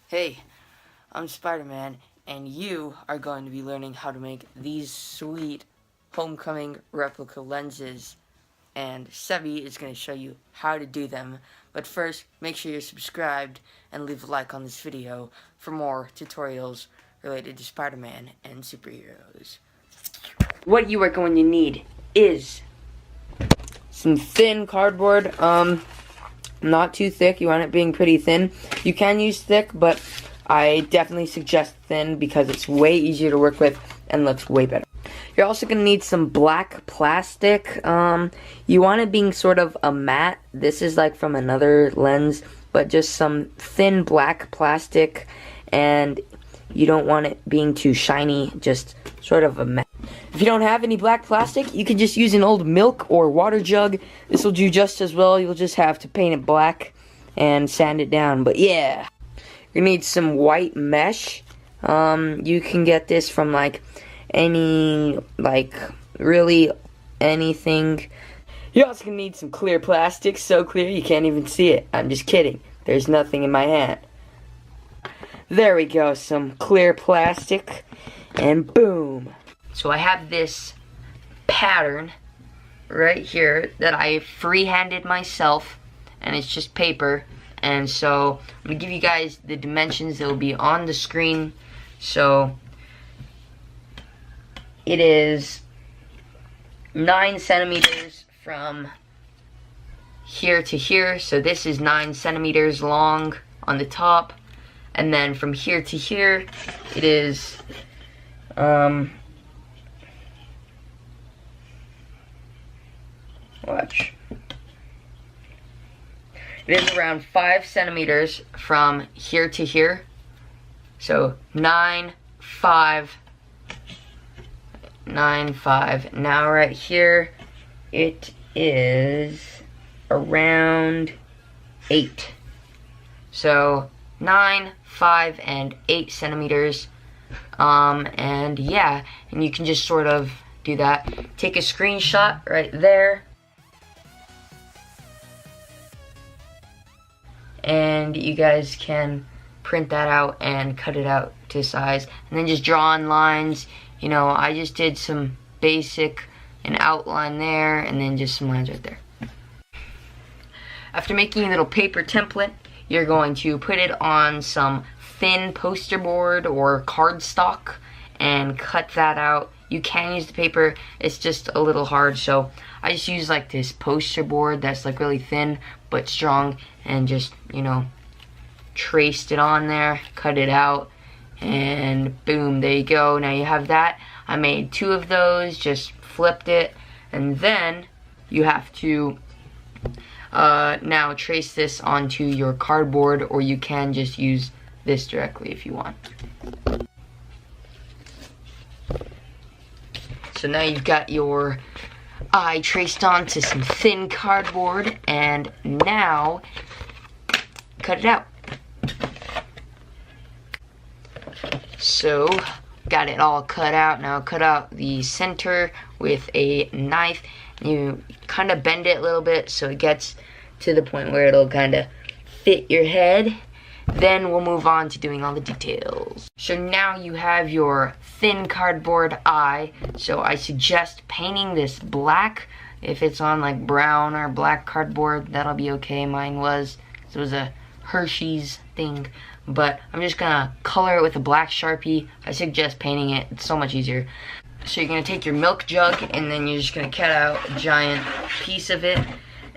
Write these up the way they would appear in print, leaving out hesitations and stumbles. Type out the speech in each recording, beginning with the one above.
Hey, I'm Spider-Man, and you are going to be learning how to make these sweet homecoming replica lenses. And Sebi is going to show you how to do them. But first, make sure you're subscribed and leave a like on this video for more tutorials related to Spider-Man and superheroes. What you are going to need is some thin cardboard, not too thick. You want it being pretty thin. You can use thick, but I definitely suggest thin because it's way easier to work with and looks way better. You're also going to need some black plastic. You want it being sort of a matte. This is like from another lens, but just some thin black plastic, and you don't want it being too shiny, just sort of a matte. If you don't have any black plastic, you can just use an old milk or water jug. This will do just as well. You'll just have to paint it black and sand it down. But yeah, you need some white mesh. You can get this from like any, really anything. You're also gonna need some clear plastic, so clear you can't even see it. I'm just kidding. There's nothing in my hand. There we go, some clear plastic, and boom. So I have this pattern right here that I freehanded myself, and it's just paper. And so I'm gonna give you guys the dimensions that will be on the screen. So it is 9 centimeters from here to here. So this is 9 centimeters long on the top, and then from here to here it is watch. It is around 5 centimeters from here to here. So 9, 5, 9, 5. Now right here, it is around 8. So 9, 5, and 8 centimeters. And yeah, and you can just sort of do that. Take a screenshot right there. And you guys can print that out and cut it out to size, and then just draw on lines. You know, I just did some basic, an outline there, and then just some lines right there. After making a little paper template, you're going to put it on some thin poster board or cardstock and cut that out. You can use the paper, it's just a little hard, so I just use like this poster board that's like really thin but strong, and just, you know, traced it on there, cut it out, and boom, there you go. Now you have that. I made 2 of those, just flipped it, and then you have to now trace this onto your cardboard, or you can just use this directly if you want. So now you've got your eye traced onto some thin cardboard, and now cut it out. So, got it all cut out. Now cut out the center with a knife. You kind of bend it a little bit so it gets to the point where it'll kind of fit your head. Then we'll move on to doing all the details. So now you have your thin cardboard eye. So I suggest painting this black. If it's on like brown or black cardboard, that'll be okay. Mine was. It was a Hershey's thing. But I'm just gonna color it with a black sharpie. I suggest painting it. It's so much easier. So you're gonna take your milk jug, and then you're just gonna cut out a giant piece of it,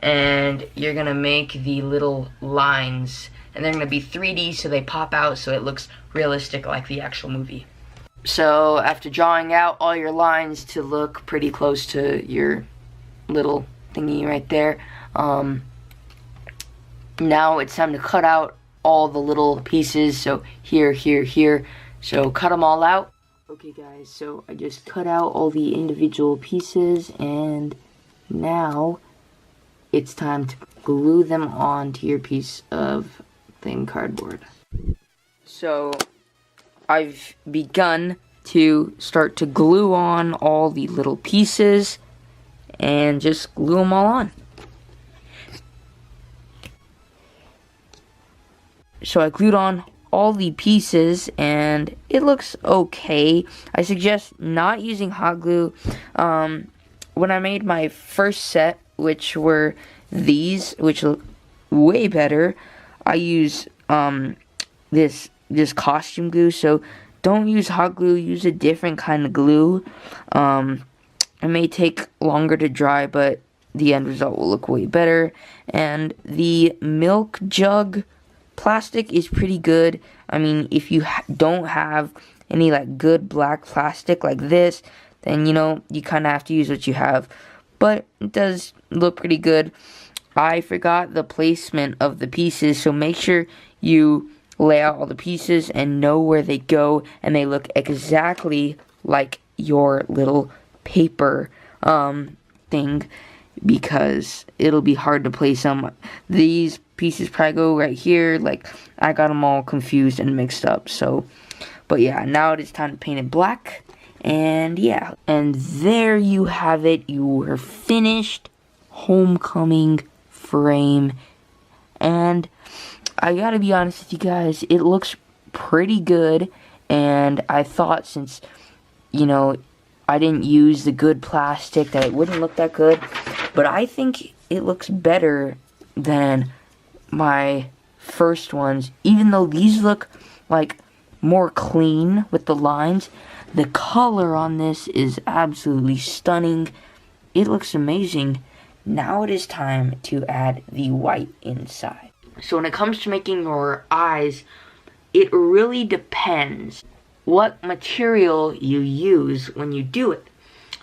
and you're gonna make the little lines. And they're going to be 3D, so they pop out, so it looks realistic like the actual movie. So after drawing out all your lines to look pretty close to your little thingy right there, now it's time to cut out all the little pieces. So here, here, here. So cut them all out. Okay guys, so I just cut out all the individual pieces, and now it's time to glue them onto your piece of thin cardboard. So I've begun to start to glue on all the little pieces, and just glue them all on. So I glued on all the pieces and it looks okay. I suggest not using hot glue. When I made my first set, which were these, which look way better, I use this costume glue. So don't use hot glue, use a different kind of glue. It may take longer to dry, but the end result will look way better. And the milk jug plastic is pretty good. I mean, if you don't have any like good black plastic like this, then you know, you kind of have to use what you have. But it does look pretty good. I forgot the placement of the pieces, so make sure you lay out all the pieces and know where they go, and they look exactly like your little paper thing, because it'll be hard to place them. These pieces probably go right here. Like, I got them all confused and mixed up. So, but yeah, now it is time to paint it black. And yeah, and there you have it, your finished homecoming frame. And I gotta be honest with you guys, it looks pretty good. And I thought, since, you know, I didn't use the good plastic, that it wouldn't look that good. But I think it looks better than my first ones. Even though these look like more clean with the lines, the color on this is absolutely stunning. It looks amazing. Now it is time to add the white inside. So when it comes to making your eyes, it really depends what material you use when you do it.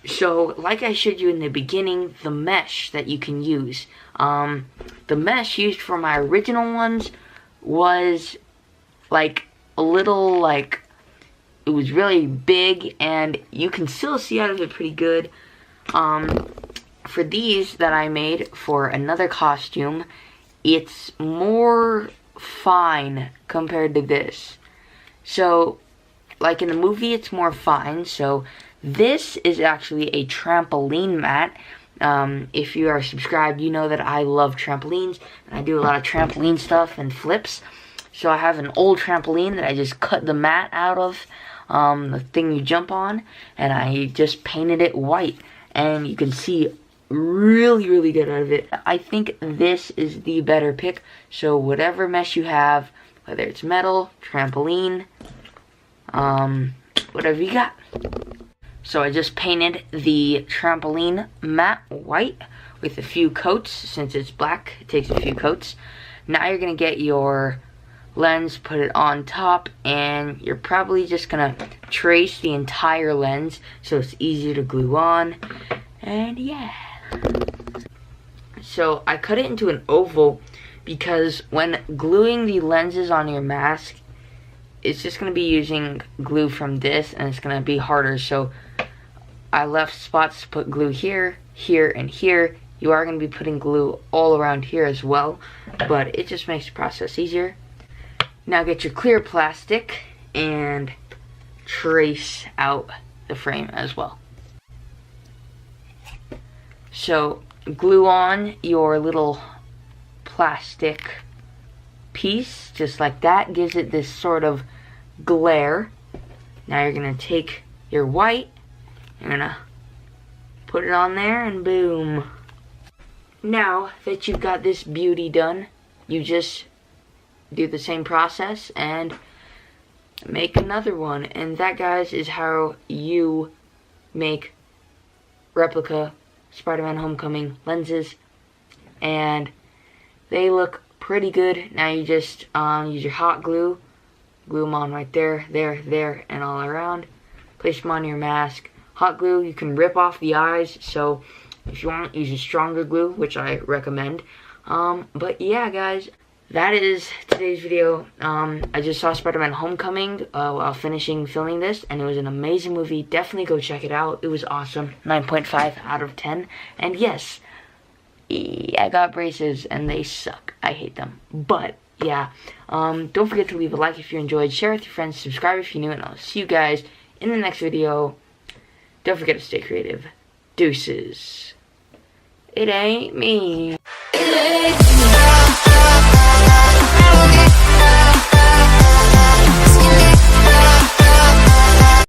So like I showed you in the beginning, the mesh that you can use. The mesh used for my original ones was like a little, like, it was really big, and you can still see out of it pretty good. For these that I made for another costume, it's more fine compared to this. So, like in the movie, it's more fine. So, this is actually a trampoline mat. If you are subscribed, you know that I love trampolines, and I do a lot of trampoline stuff and flips. So I have an old trampoline that I just cut the mat out of, the thing you jump on, and I just painted it white, and you can see really, really good out of it. I think this is the better pick. So whatever mesh you have, whether it's metal, trampoline, whatever you got. So I just painted the trampoline mat white with a few coats. Since it's black, it takes a few coats. Now you're gonna get your lens, put it on top, and you're probably just gonna trace the entire lens so it's easier to glue on. And yeah, so I cut it into an oval because when gluing the lenses on your mask, it's just gonna be using glue from this, and it's gonna be harder. So I left spots to put glue here, here, and here. You are gonna be putting glue all around here as well, but it just makes the process easier. Now get your clear plastic and trace out the frame as well. So glue on your little plastic piece just like that. Gives it this sort of glare. Now you're going to take your white, you're going to put it on there, and boom. Now that you've got this beauty done, you just do the same process and make another one. And that, guys, is how you make replica Spider-Man Homecoming lenses, and they look pretty good. Now you just use your hot glue, glue them on right there, there, and all around. Place them on your mask. Hot glue, you can rip off the eyes, so if you want, use a stronger glue, which I recommend. But yeah, guys, that is today's video. I just saw Spider-Man Homecoming while finishing filming this, and it was an amazing movie. Definitely go check it out. It was awesome. 9.5 out of 10. And yes, I got braces, and they suck. I hate them. But yeah, don't forget to leave a like if you enjoyed. Share with your friends. Subscribe if you're new, and I'll see you guys in the next video. Don't forget to stay creative. Deuces. It ain't me. It ain't me.